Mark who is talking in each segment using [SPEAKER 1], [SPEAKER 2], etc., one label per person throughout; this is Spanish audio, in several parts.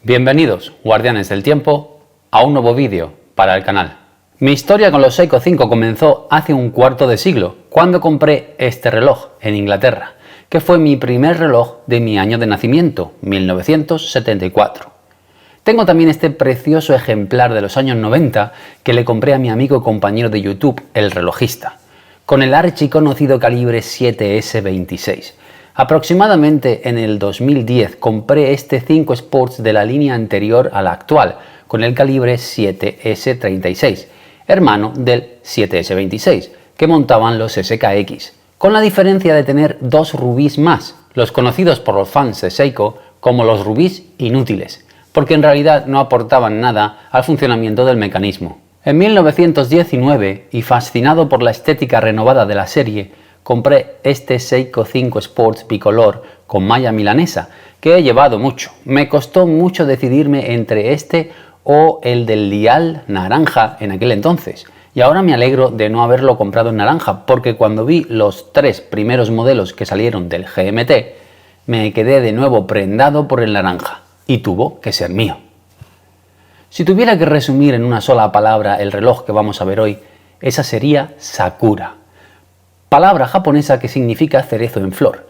[SPEAKER 1] Bienvenidos, guardianes del tiempo, a un nuevo vídeo para el canal. Mi historia con los Seiko 5 comenzó hace un cuarto de siglo, cuando compré este reloj en Inglaterra, que fue mi primer reloj de mi año de nacimiento, 1974. Tengo también este precioso ejemplar de los años 90 que le compré a mi amigo y compañero de YouTube, El Relojista, con el archiconocido calibre 7S26. Aproximadamente en el 2010 compré este 5 Sports de la línea anterior a la actual, con el calibre 7S36, hermano del 7S26, que montaban los SKX, con la diferencia de tener dos rubíes más, los conocidos por los fans de Seiko como los rubíes inútiles, porque en realidad no aportaban nada al funcionamiento del mecanismo. En 1919, y fascinado por la estética renovada de la serie, compré este Seiko 5 Sports bicolor con malla milanesa, que he llevado mucho. Me costó mucho decidirme entre este o el del dial naranja en aquel entonces. Y ahora me alegro de no haberlo comprado en naranja, porque cuando vi los tres primeros modelos que salieron del GMT, me quedé de nuevo prendado por el naranja, y tuvo que ser mío. Si tuviera que resumir en una sola palabra el reloj que vamos a ver hoy, esa sería Sakura. Palabra japonesa que significa cerezo en flor.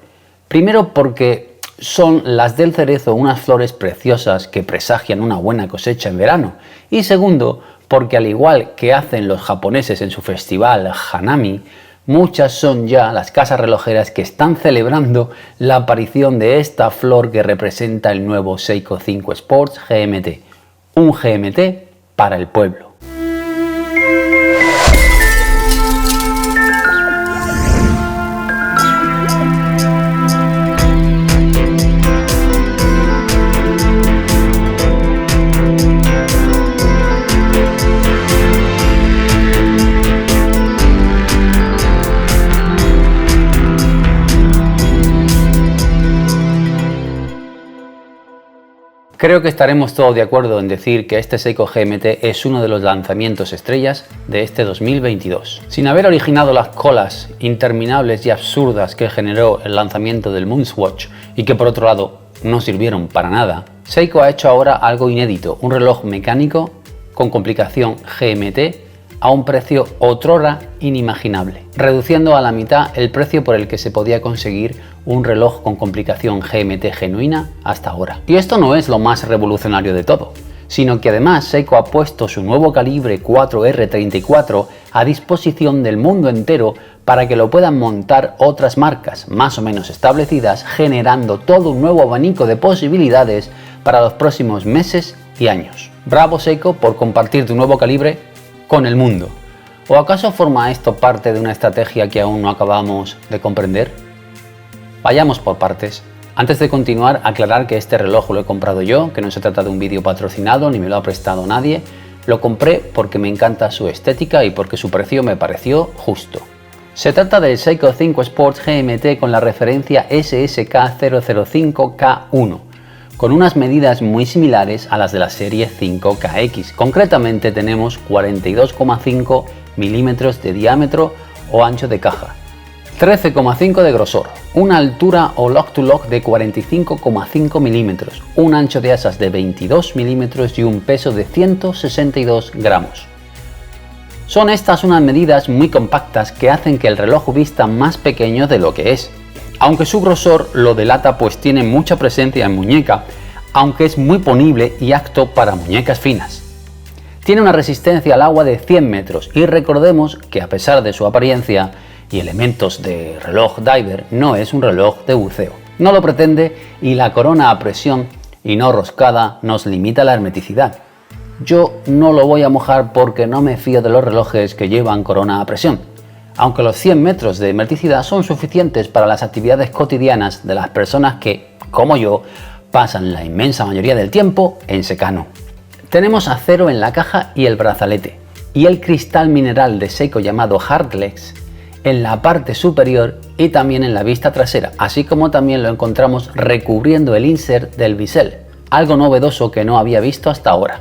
[SPEAKER 1] Primero porque son las del cerezo unas flores preciosas que presagian una buena cosecha en verano. Y segundo porque al igual que hacen los japoneses en su festival Hanami, muchas son ya las casas relojeras que están celebrando la aparición de esta flor que representa el nuevo Seiko 5 Sports GMT. Un GMT para el pueblo. Creo que estaremos todos de acuerdo en decir que este Seiko GMT es uno de los lanzamientos estrellas de este 2022. Sin haber originado las colas interminables y absurdas que generó el lanzamiento del Moonswatch y que por otro lado no sirvieron para nada, Seiko ha hecho ahora algo inédito, un reloj mecánico con complicación GMT a un precio otrora inimaginable, reduciendo a la mitad el precio por el que se podía conseguir un reloj con complicación GMT genuina hasta ahora. Y esto no es lo más revolucionario de todo, sino que además Seiko ha puesto su nuevo calibre 4R34 a disposición del mundo entero para que lo puedan montar otras marcas más o menos establecidas, generando todo un nuevo abanico de posibilidades para los próximos meses y años. Bravo Seiko por compartir tu nuevo calibre con el mundo. ¿O acaso forma esto parte de una estrategia que aún no acabamos de comprender? Vayamos por partes. Antes de continuar, aclarar que este reloj lo he comprado yo, que no se trata de un vídeo patrocinado ni me lo ha prestado nadie. Lo compré porque me encanta su estética y porque su precio me pareció justo. Se trata del Seiko 5 Sports GMT con la referencia SSK005K1, con unas medidas muy similares a las de la serie 5KX. Concretamente tenemos 42,5 milímetros de diámetro o ancho de caja, 13,5 de grosor, una altura o lock-to-lock de 45,5 milímetros, un ancho de asas de 22 milímetros y un peso de 162 gramos. Son estas unas medidas muy compactas que hacen que el reloj vista más pequeño de lo que es. Aunque su grosor lo delata, pues tiene mucha presencia en muñeca, aunque es muy ponible y apto para muñecas finas. Tiene una resistencia al agua de 100 metros y recordemos que a pesar de su apariencia y elementos de reloj diver, no es un reloj de buceo. No lo pretende y la corona a presión y no roscada nos limita la hermeticidad. Yo no lo voy a mojar porque no me fío de los relojes que llevan corona a presión, aunque los 100 metros de hermeticidad son suficientes para las actividades cotidianas de las personas que, como yo, pasan la inmensa mayoría del tiempo en secano. Tenemos acero en la caja y el brazalete, y el cristal mineral de Seiko llamado Hardlex en la parte superior y también en la vista trasera, así como también lo encontramos recubriendo el insert del bisel, algo novedoso que no había visto hasta ahora.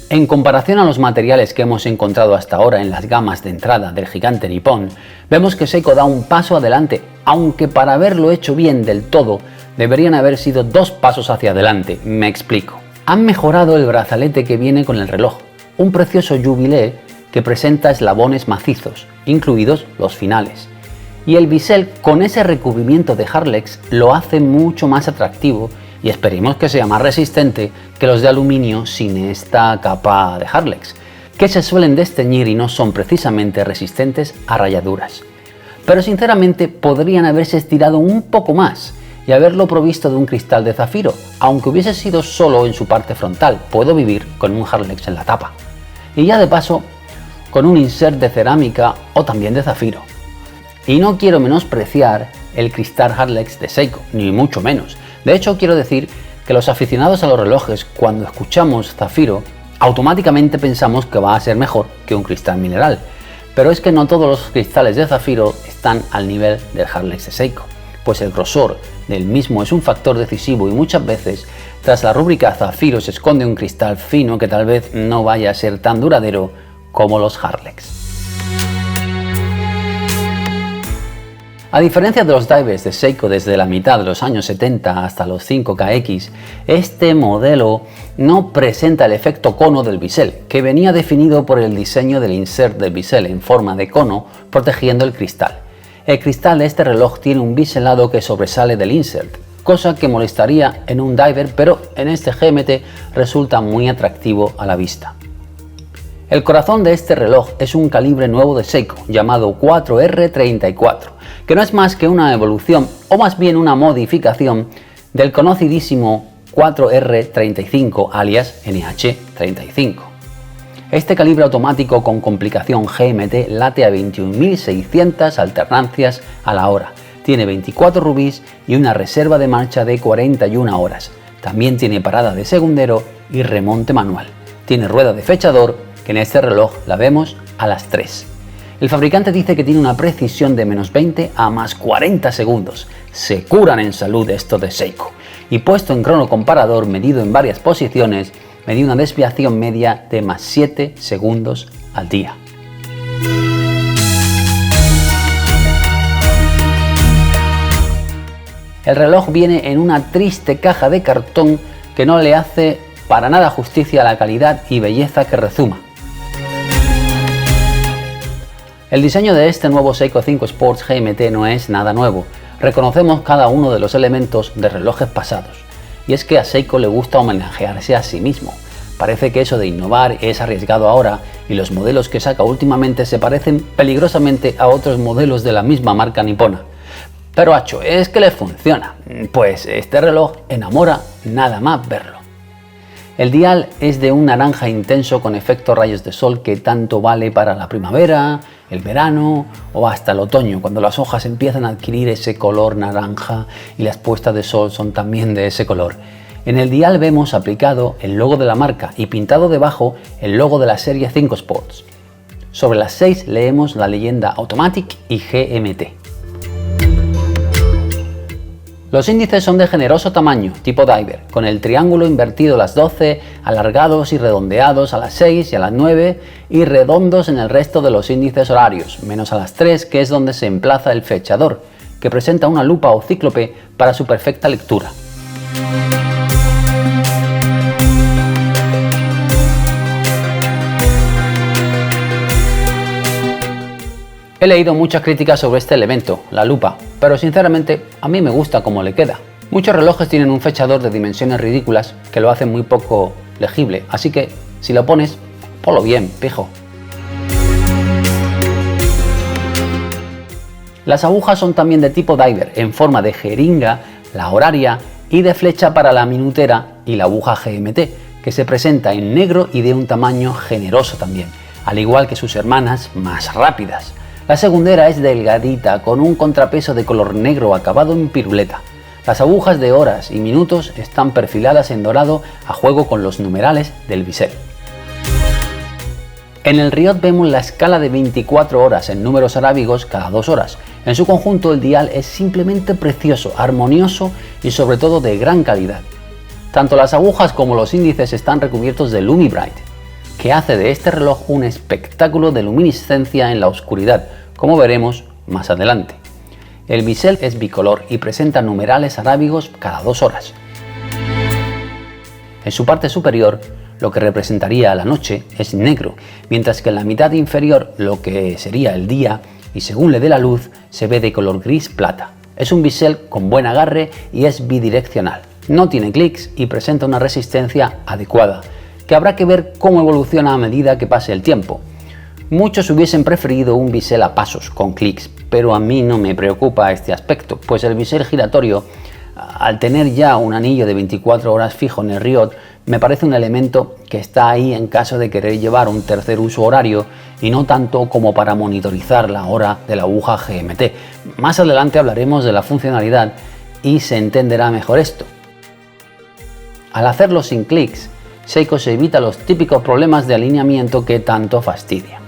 [SPEAKER 1] En comparación a los materiales que hemos encontrado hasta ahora en las gamas de entrada del gigante nipón, vemos que Seiko da un paso adelante, aunque para haberlo hecho bien del todo, deberían haber sido 2 pasos hacia adelante. Me explico. Han mejorado el brazalete que viene con el reloj, un precioso Jubilee que presenta eslabones macizos, incluidos los finales. Y el bisel con ese recubrimiento de Harlex lo hace mucho más atractivo y esperemos que sea más resistente que los de aluminio sin esta capa de Harlex, que se suelen desteñir y no son precisamente resistentes a rayaduras. Pero sinceramente podrían haberse estirado un poco más y haberlo provisto de un cristal de zafiro, aunque hubiese sido solo en su parte frontal. Puedo vivir con un Harlex en la tapa. Y ya de paso, con un insert de cerámica o también de zafiro. Y no quiero menospreciar el cristal Harlex de Seiko, ni mucho menos. De hecho, quiero decir que los aficionados a los relojes, cuando escuchamos zafiro, automáticamente pensamos que va a ser mejor que un cristal mineral. Pero es que no todos los cristales de zafiro están al nivel del Harlex de Seiko, pues el grosor del mismo es un factor decisivo y muchas veces tras la rúbrica zafiro se esconde un cristal fino que tal vez no vaya a ser tan duradero como los Harlex. A diferencia de los divers de Seiko desde la mitad de los años 70 hasta los 5KX, este modelo no presenta el efecto cono del bisel, que venía definido por el diseño del insert del bisel en forma de cono protegiendo el cristal. El cristal de este reloj tiene un biselado que sobresale del insert, cosa que molestaría en un diver, pero en este GMT resulta muy atractivo a la vista. El corazón de este reloj es un calibre nuevo de Seiko llamado 4R34, que no es más que una evolución o más bien una modificación del conocidísimo 4R35 alias NH35. Este calibre automático con complicación GMT late a 21.600 alternancias a la hora. Tiene 24 rubíes y una reserva de marcha de 41 horas. También tiene parada de segundero y remonte manual. Tiene rueda de fechador, que en este reloj la vemos a las 3. El fabricante dice que tiene una precisión de menos 20 a más 40 segundos. Se curan en salud esto de Seiko. Y puesto en crono comparador medido en varias posiciones, me dio una desviación media de más 7 segundos al día. El reloj viene en una triste caja de cartón que no le hace para nada justicia a la calidad y belleza que rezuma. El diseño de este nuevo Seiko 5 Sports GMT no es nada nuevo. Reconocemos cada uno de los elementos de relojes pasados. Y es que a Seiko le gusta homenajearse a sí mismo. Parece que eso de innovar es arriesgado ahora y los modelos que saca últimamente se parecen peligrosamente a otros modelos de la misma marca nipona. Pero acho, es que le funciona. Pues este reloj enamora nada más verlo. El dial es de un naranja intenso con efecto rayos de sol que tanto vale para la primavera, el verano o hasta el otoño, cuando las hojas empiezan a adquirir ese color naranja y las puestas de sol son también de ese color. En el dial vemos aplicado el logo de la marca y pintado debajo el logo de la serie 5 Sports. Sobre las 6 leemos la leyenda Automatic y GMT. Los índices son de generoso tamaño, tipo diver, con el triángulo invertido a las 12, alargados y redondeados a las 6 y a las 9 y redondos en el resto de los índices horarios, menos a las 3, que es donde se emplaza el fechador, que presenta una lupa o cíclope para su perfecta lectura. He leído muchas críticas sobre este elemento, la lupa, pero sinceramente a mí me gusta cómo le queda. Muchos relojes tienen un fechador de dimensiones ridículas que lo hacen muy poco legible, así que si lo pones, ponlo bien, pijo. Las agujas son también de tipo diver, en forma de jeringa, la horaria y de flecha para la minutera y la aguja GMT, que se presenta en negro y de un tamaño generoso también, al igual que sus hermanas más rápidas. La segundera es delgadita, con un contrapeso de color negro acabado en piruleta. Las agujas de horas y minutos están perfiladas en dorado a juego con los numerales del bisel. En el Riot vemos la escala de 24 horas en números arábigos cada 2 horas. En su conjunto el dial es simplemente precioso, armonioso y sobre todo de gran calidad. Tanto las agujas como los índices están recubiertos de LumiBright, que hace de este reloj un espectáculo de luminiscencia en la oscuridad, como veremos más adelante. El bisel es bicolor y presenta numerales arábigos cada 2 horas. En su parte superior, lo que representaría la noche es negro, mientras que en la mitad inferior, lo que sería el día, y según le dé la luz, se ve de color gris plata. Es un bisel con buen agarre y es bidireccional. No tiene clics y presenta una resistencia adecuada, que habrá que ver cómo evoluciona a medida que pase el tiempo. Muchos hubiesen preferido un bisel a pasos con clics, pero a mí no me preocupa este aspecto, pues el bisel giratorio, al tener ya un anillo de 24 horas fijo en el riot, me parece un elemento que está ahí en caso de querer llevar un tercer uso horario y no tanto como para monitorizar la hora de la aguja GMT. Más adelante hablaremos de la funcionalidad y se entenderá mejor esto. Al hacerlo sin clics, Seiko se evita los típicos problemas de alineamiento que tanto fastidian.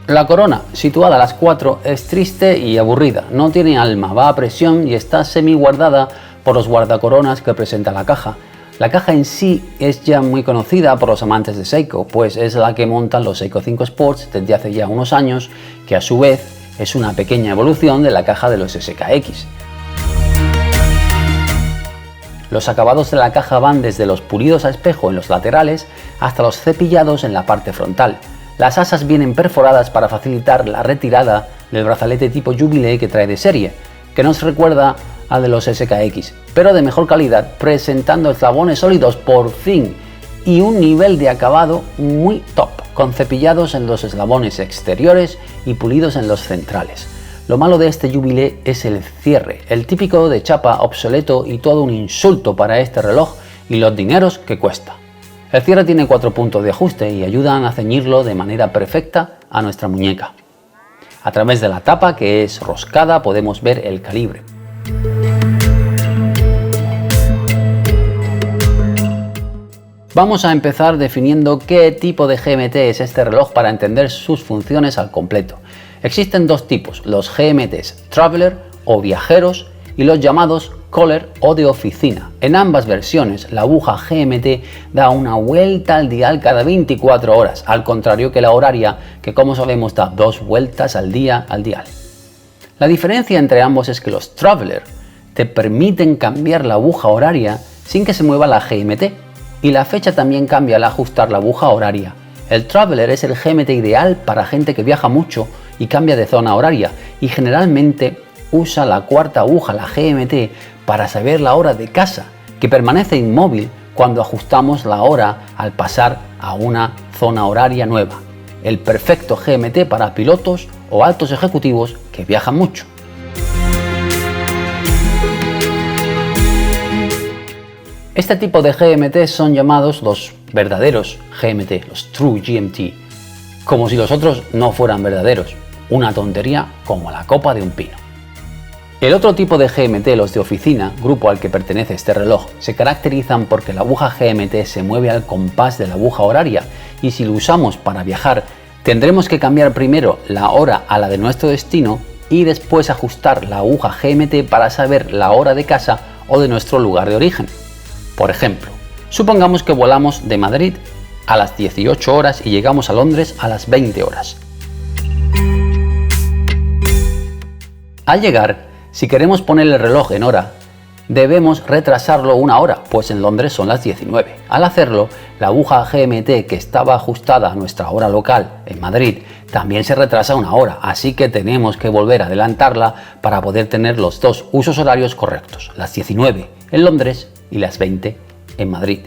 [SPEAKER 1] La corona, situada a las 4, es triste y aburrida, no tiene alma, va a presión y está semi guardada por los guardacoronas que presenta la caja. La caja en sí es ya muy conocida por los amantes de Seiko, pues es la que montan los Seiko 5 Sports desde hace ya unos años, que a su vez es una pequeña evolución de la caja de los SKX. Los acabados de la caja van desde los pulidos a espejo en los laterales hasta los cepillados en la parte frontal. Las asas vienen perforadas para facilitar la retirada del brazalete tipo Jubilee que trae de serie, que nos recuerda al de los SKX, pero de mejor calidad, presentando eslabones sólidos por fin y un nivel de acabado muy top, con cepillados en los eslabones exteriores y pulidos en los centrales. Lo malo de este Jubilee es el cierre, el típico de chapa obsoleto y todo un insulto para este reloj y los dineros que cuesta. El cierre tiene 4 puntos de ajuste y ayudan a ceñirlo de manera perfecta a nuestra muñeca. A través de la tapa, que es roscada, podemos ver el calibre. Vamos a empezar definiendo qué tipo de GMT es este reloj para entender sus funciones al completo. Existen dos tipos, los GMTs Traveler o viajeros y los llamados Caller o de oficina. En ambas versiones, la aguja GMT da una vuelta al dial cada 24 horas, al contrario que la horaria, que como sabemos da 2 vueltas al día al dial. La diferencia entre ambos es que los Traveler te permiten cambiar la aguja horaria sin que se mueva la GMT, y la fecha también cambia al ajustar la aguja horaria. El Traveler es el GMT ideal para gente que viaja mucho y cambia de zona horaria, y generalmente usa la cuarta aguja, la GMT, para saber la hora de casa, que permanece inmóvil cuando ajustamos la hora al pasar a una zona horaria nueva. El perfecto GMT para pilotos o altos ejecutivos que viajan mucho. Este tipo de GMT son llamados los verdaderos GMT, los True GMT, como si los otros no fueran verdaderos, una tontería como la copa de un pino. El otro tipo de GMT, los de oficina, grupo al que pertenece este reloj, se caracterizan porque la aguja GMT se mueve al compás de la aguja horaria y si lo usamos para viajar, tendremos que cambiar primero la hora a la de nuestro destino y después ajustar la aguja GMT para saber la hora de casa o de nuestro lugar de origen. Por ejemplo, supongamos que volamos de Madrid a las 18 horas y llegamos a Londres a las 20 horas. Al llegar, si queremos poner el reloj en hora, debemos retrasarlo una hora, pues en Londres son las 19. Al hacerlo, la aguja GMT que estaba ajustada a nuestra hora local en Madrid también se retrasa una hora, así que tenemos que volver a adelantarla para poder tener los dos usos horarios correctos, las 19 en Londres y las 20 en Madrid.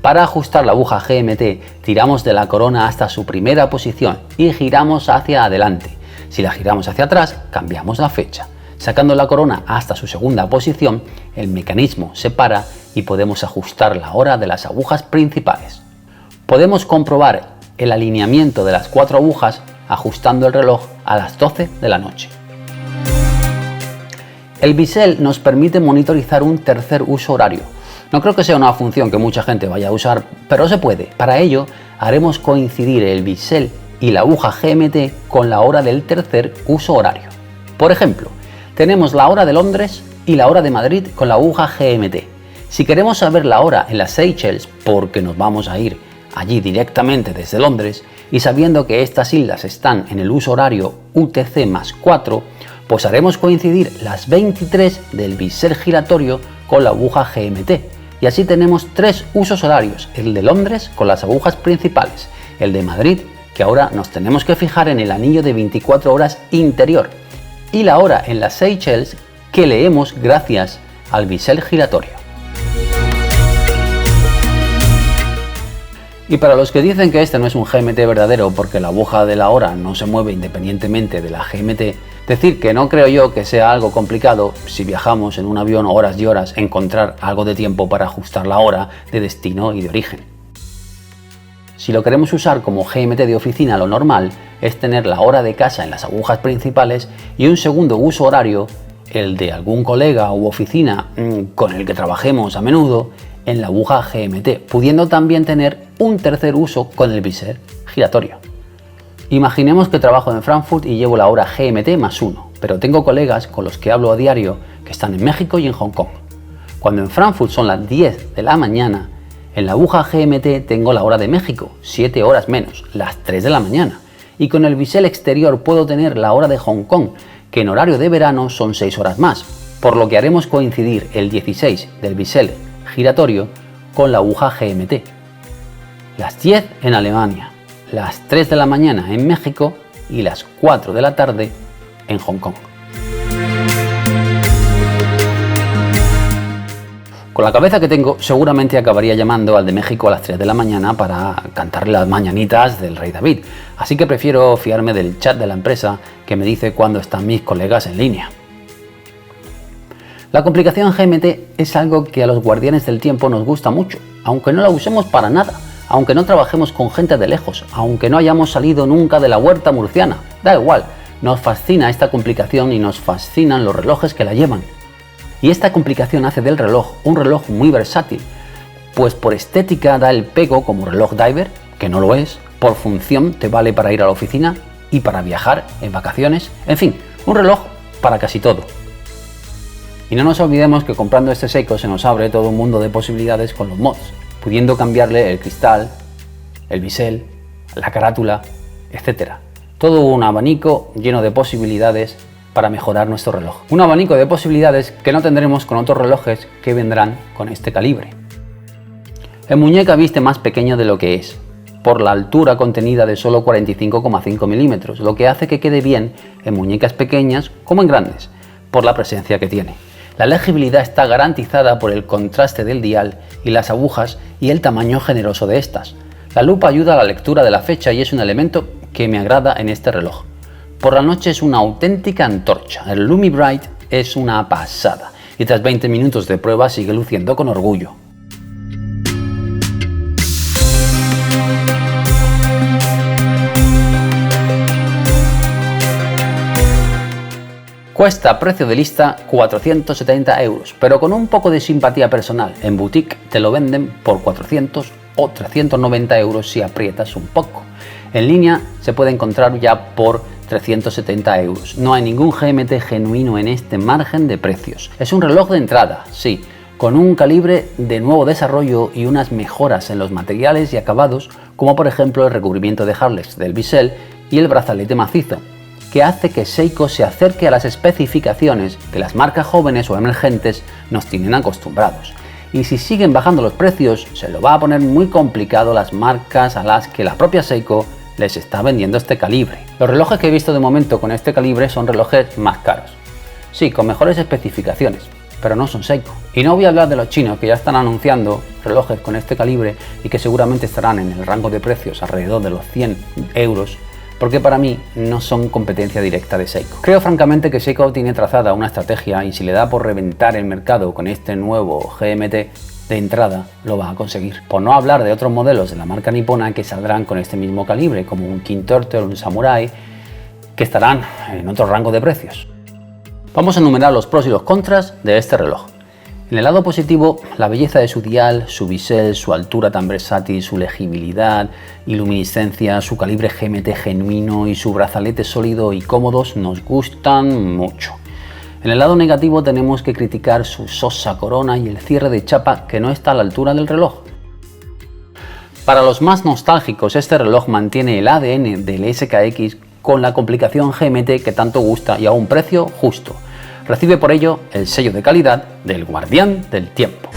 [SPEAKER 1] Para ajustar la aguja GMT, tiramos de la corona hasta su primera posición y giramos hacia adelante. Si la giramos hacia atrás, cambiamos la fecha. Sacando la corona hasta su segunda posición, el mecanismo se para y podemos ajustar la hora de las agujas principales. Podemos comprobar el alineamiento de las 4 agujas ajustando el reloj a las 12 de la noche. El bisel nos permite monitorizar un tercer uso horario. No creo que sea una función que mucha gente vaya a usar, pero se puede. Para ello, haremos coincidir el bisel y la aguja GMT con la hora del tercer uso horario. Por ejemplo, tenemos la hora de Londres y la hora de Madrid con la aguja GMT. Si queremos saber la hora en las Seychelles, porque nos vamos a ir allí directamente desde Londres, y sabiendo que estas islas están en el uso horario UTC+4, pues haremos coincidir las 23 del bisel giratorio con la aguja GMT. Y así tenemos 3 usos horarios, el de Londres con las agujas principales, el de Madrid, que ahora nos tenemos que fijar en el anillo de 24 horas interior, y la hora en las Seychelles que leemos gracias al bisel giratorio. Y para los que dicen que este no es un GMT verdadero porque la aguja de la hora no se mueve independientemente de la GMT, decir que no creo yo que sea algo complicado si viajamos en un avión horas y horas encontrar algo de tiempo para ajustar la hora de destino y de origen. Si lo queremos usar como GMT de oficina, lo normal es tener la hora de casa en las agujas principales y un segundo uso horario, el de algún colega u oficina con el que trabajemos a menudo, en la aguja GMT, pudiendo también tener un tercer uso con el bisel giratorio. Imaginemos que trabajo en Frankfurt y llevo la hora GMT más 1, pero tengo colegas con los que hablo a diario que están en México y en Hong Kong. Cuando en Frankfurt son las 10 de la mañana, en la aguja GMT tengo la hora de México, 7 horas menos, las 3 de la mañana. Y con el bisel exterior puedo tener la hora de Hong Kong, que en horario de verano son 6 horas más, por lo que haremos coincidir el 16 del bisel giratorio con la aguja GMT. Las 10 en Alemania, las 3 de la mañana en México y las 4 de la tarde en Hong Kong. Con la cabeza que tengo, seguramente acabaría llamando al de México a las 3 de la mañana para cantarle las mañanitas del rey David, así que prefiero fiarme del chat de la empresa que me dice cuándo están mis colegas en línea. La complicación GMT es algo que a los guardianes del tiempo nos gusta mucho, aunque no la usemos para nada, aunque no trabajemos con gente de lejos, aunque no hayamos salido nunca de la huerta murciana, da igual, nos fascina esta complicación y nos fascinan los relojes que la llevan. Y esta complicación hace del reloj un reloj muy versátil, pues por estética da el pego como reloj diver, que no lo es, por función te vale para ir a la oficina y para viajar en vacaciones, en fin, un reloj para casi todo. Y no nos olvidemos que comprando este Seiko se nos abre todo un mundo de posibilidades con los mods, pudiendo cambiarle el cristal, el bisel, la carátula, etc. Todo un abanico lleno de posibilidades para mejorar nuestro reloj. Un abanico de posibilidades que no tendremos con otros relojes que vendrán con este calibre. El muñeca viste más pequeño de lo que es, por la altura contenida de solo 45,5 milímetros, lo que hace que quede bien en muñecas pequeñas como en grandes, por la presencia que tiene. La legibilidad está garantizada por el contraste del dial y las agujas y el tamaño generoso de estas. La lupa ayuda a la lectura de la fecha y es un elemento que me agrada en este reloj. Por la noche es una auténtica antorcha, el Lumi Bright es una pasada y tras 20 minutos de prueba sigue luciendo con orgullo. Cuesta precio de lista 470 €, pero con un poco de simpatía personal, en boutique te lo venden por 400 o 390 € si aprietas un poco. En línea se puede encontrar ya por 370 €. No hay ningún GMT genuino en este margen de precios. Es un reloj de entrada, sí, con un calibre de nuevo desarrollo y unas mejoras en los materiales y acabados, como por ejemplo el recubrimiento de Harlex del bisel y el brazalete macizo, que hace que Seiko se acerque a las especificaciones que las marcas jóvenes o emergentes nos tienen acostumbrados. Y si siguen bajando los precios, se lo va a poner muy complicado a las marcas a las que la propia Seiko les está vendiendo este calibre. Los relojes que he visto de momento con este calibre son relojes más caros. Sí, con mejores especificaciones, pero no son Seiko. Y no voy a hablar de los chinos que ya están anunciando relojes con este calibre y que seguramente estarán en el rango de precios alrededor de los 100 €, porque para mí no son competencia directa de Seiko. Creo francamente que Seiko tiene trazada una estrategia y si le da por reventar el mercado con este nuevo GMT de entrada, lo va a conseguir. Por no hablar de otros modelos de la marca nipona que saldrán con este mismo calibre, como un King Turtle, un Samurai, que estarán en otro rango de precios. Vamos a enumerar los pros y los contras de este reloj. En el lado positivo, la belleza de su dial, su bisel, su altura tan versátil, su legibilidad y luminiscencia, su calibre GMT genuino y su brazalete sólido y cómodos nos gustan mucho. En el lado negativo tenemos que criticar su sosa corona y el cierre de chapa que no está a la altura del reloj. Para los más nostálgicos, este reloj mantiene el ADN del SKX con la complicación GMT que tanto gusta y a un precio justo. recibe por ello el sello de calidad del Guardián del Tiempo.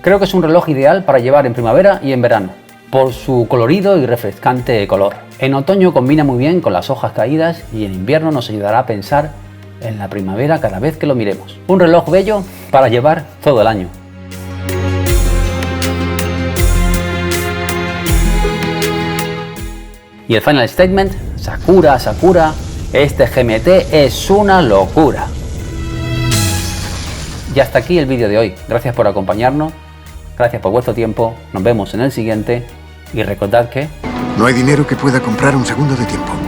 [SPEAKER 1] Creo que es un reloj ideal para llevar en primavera y en verano, por su colorido y refrescante color. En otoño combina muy bien con las hojas caídas y en invierno nos ayudará a pensar en la primavera cada vez que lo miremos. Un reloj bello para llevar todo el año. Y el final statement, Sakura, Sakura, este GMT es una locura. Y hasta aquí el vídeo de hoy. Gracias por acompañarnos, gracias por vuestro tiempo, nos vemos en el siguiente y recordad que...
[SPEAKER 2] no hay dinero que pueda comprar un segundo de tiempo.